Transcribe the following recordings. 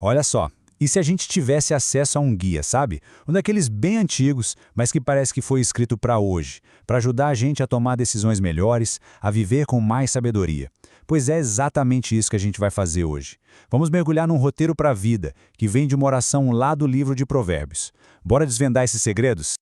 Olha só, e se a gente tivesse acesso a um guia, sabe? Um daqueles bem antigos, mas que parece que foi escrito para hoje, para ajudar a gente a tomar decisões melhores, a viver com mais sabedoria. Pois é exatamente isso que a gente vai fazer hoje. Vamos mergulhar num roteiro para a vida, que vem de uma oração lá do livro de Provérbios. Bora desvendar esses segredos?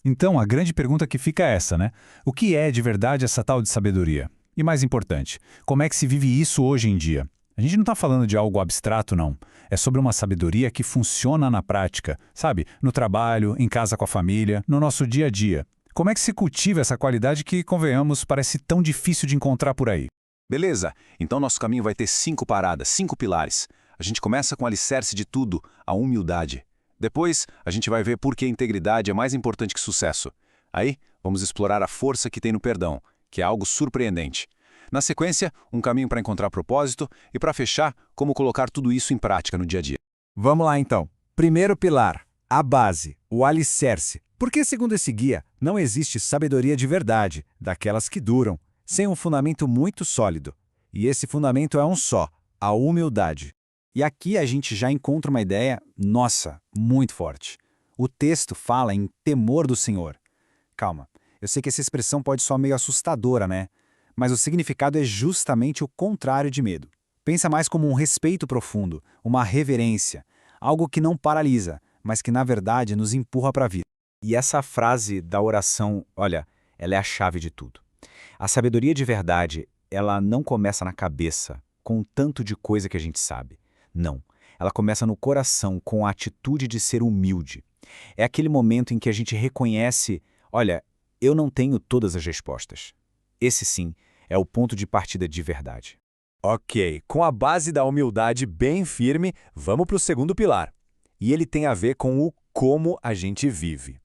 Então, a grande pergunta que fica é essa, né? O que é de verdade essa tal de sabedoria? E mais importante, como é que se vive isso hoje em dia? A gente não está falando de algo abstrato, não. É sobre uma sabedoria que funciona na prática, sabe? No trabalho, em casa com a família, no nosso dia a dia. Como é que se cultiva essa qualidade que, convenhamos, parece tão difícil de encontrar por aí? Beleza, então nosso caminho vai ter 5 paradas, 5 pilares. A gente começa com o alicerce de tudo, a humildade. Depois, a gente vai ver por que a integridade é mais importante que sucesso. Aí, vamos explorar a força que tem no perdão, que é algo surpreendente. Na sequência, um caminho para encontrar propósito e, para fechar, como colocar tudo isso em prática no dia a dia. Vamos lá então. Primeiro pilar, a base, o alicerce. Porque, segundo esse guia, não existe sabedoria de verdade, daquelas que duram, sem um fundamento muito sólido. E esse fundamento é um só, a humildade. E aqui a gente já encontra uma ideia, nossa, muito forte. O texto fala em temor do Senhor. Calma, eu sei que essa expressão pode soar meio assustadora, né? Mas o significado é justamente o contrário de medo. Pensa mais como um respeito profundo, uma reverência, algo que não paralisa, mas que na verdade nos empurra para a vida. E essa frase da oração, olha, ela é a chave de tudo. A sabedoria de verdade, ela não começa na cabeça, com o tanto de coisa que a gente sabe. Não. Ela começa no coração, com a atitude de ser humilde. É aquele momento em que a gente reconhece, olha, eu não tenho todas as respostas. Esse sim é o ponto de partida de verdade. Ok, com a base da humildade bem firme, vamos para o segundo pilar. E ele tem a ver com o como a gente vive.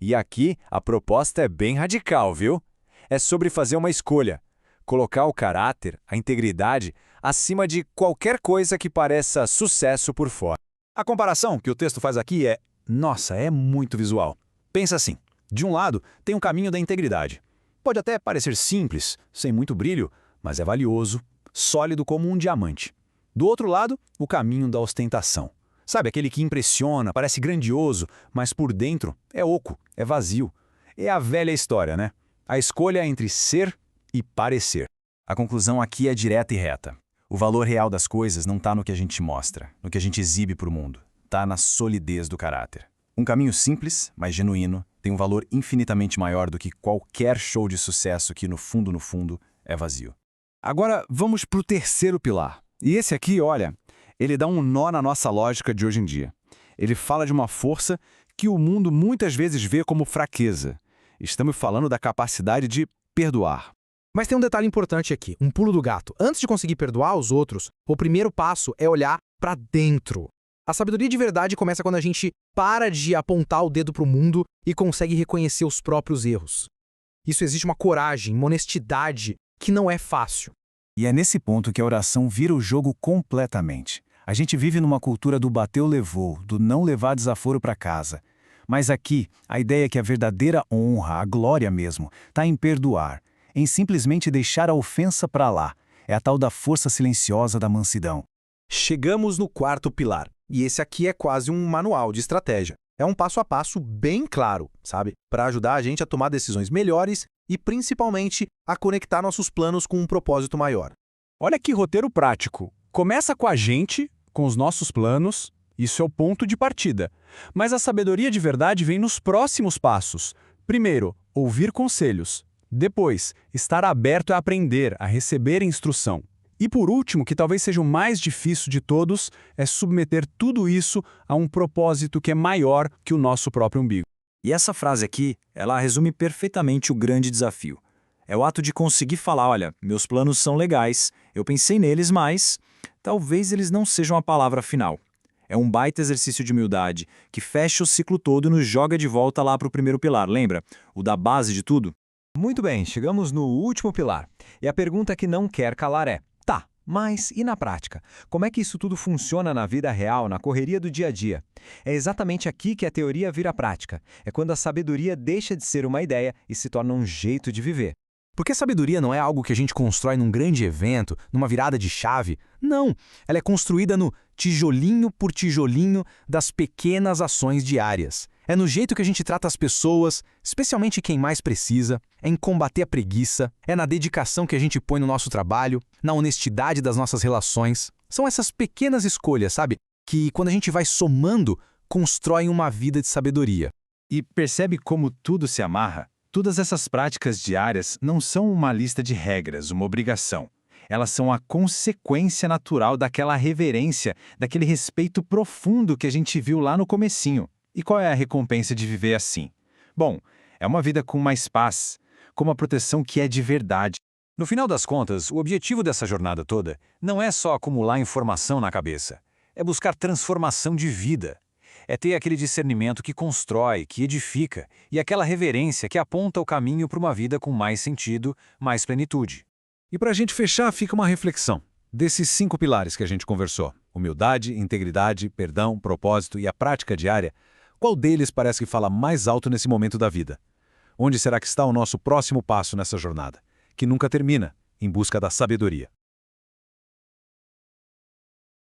E aqui a proposta é bem radical, viu? É sobre fazer uma escolha. Colocar o caráter, a integridade, acima de qualquer coisa que pareça sucesso por fora. A comparação que o texto faz aqui é, nossa, é muito visual. Pensa assim, de um lado tem um caminho da integridade. Pode até parecer simples, sem muito brilho, mas é valioso, sólido como um diamante. Do outro lado, o caminho da ostentação. Sabe, aquele que impressiona, parece grandioso, mas por dentro é oco, é vazio. É a velha história, né? A escolha é entre ser e parecer. A conclusão aqui é direta e reta. O valor real das coisas não está no que a gente mostra, no que a gente exibe para o mundo. Está na solidez do caráter. Um caminho simples, mas genuíno, tem um valor infinitamente maior do que qualquer show de sucesso que, no fundo, é vazio. Agora, vamos para o terceiro pilar. E esse aqui, olha, ele dá um nó na nossa lógica de hoje em dia. Ele fala de uma força que o mundo muitas vezes vê como fraqueza. Estamos falando da capacidade de perdoar. Mas tem um detalhe importante aqui, um pulo do gato. Antes de conseguir perdoar os outros, o primeiro passo é olhar para dentro. A sabedoria de verdade começa quando a gente para de apontar o dedo para o mundo e consegue reconhecer os próprios erros. Isso exige uma coragem, uma honestidade que não é fácil. E é nesse ponto que a oração vira o jogo completamente. A gente vive numa cultura do bateu, levou, do não levar desaforo para casa. Mas aqui, a ideia é que a verdadeira honra, a glória mesmo, está em perdoar, em simplesmente deixar a ofensa para lá. É a tal da força silenciosa da mansidão. Chegamos no quarto pilar, e esse aqui é quase um manual de estratégia. É um passo a passo bem claro, sabe? Para ajudar a gente a tomar decisões melhores e, principalmente, a conectar nossos planos com um propósito maior. Olha que roteiro prático. Começa com a gente, com os nossos planos. Isso é o ponto de partida. Mas a sabedoria de verdade vem nos próximos passos. Primeiro, ouvir conselhos. Depois, estar aberto a aprender, a receber instrução. E por último, que talvez seja o mais difícil de todos, é submeter tudo isso a um propósito que é maior que o nosso próprio umbigo. E essa frase aqui, ela resume perfeitamente o grande desafio. É o ato de conseguir falar, olha, meus planos são legais, eu pensei neles, mas talvez eles não sejam a palavra final. É um baita exercício de humildade que fecha o ciclo todo e nos joga de volta lá para o primeiro pilar, lembra? O da base de tudo? Muito bem, chegamos no último pilar. E a pergunta que não quer calar é: tá, mas e na prática? Como é que isso tudo funciona na vida real, na correria do dia a dia? É exatamente aqui que a teoria vira prática. É quando a sabedoria deixa de ser uma ideia e se torna um jeito de viver. Porque a sabedoria não é algo que a gente constrói num grande evento, numa virada de chave. Não, ela é construída no tijolinho por tijolinho das pequenas ações diárias. É no jeito que a gente trata as pessoas, especialmente quem mais precisa, é em combater a preguiça, é na dedicação que a gente põe no nosso trabalho, na honestidade das nossas relações. São essas pequenas escolhas, sabe, que quando a gente vai somando, constroem uma vida de sabedoria. E percebe como tudo se amarra? Todas essas práticas diárias não são uma lista de regras, uma obrigação. Elas são a consequência natural daquela reverência, daquele respeito profundo que a gente viu lá no comecinho. E qual é a recompensa de viver assim? Bom, é uma vida com mais paz, com uma proteção que é de verdade. No final das contas, o objetivo dessa jornada toda não é só acumular informação na cabeça. É buscar transformação de vida. É ter aquele discernimento que constrói, que edifica, e aquela reverência que aponta o caminho para uma vida com mais sentido, mais plenitude. E para a gente fechar, fica uma reflexão. Desses 5 pilares que a gente conversou, humildade, integridade, perdão, propósito e a prática diária, qual deles parece que fala mais alto nesse momento da vida? Onde será que está o nosso próximo passo nessa jornada? Que nunca termina, em busca da sabedoria.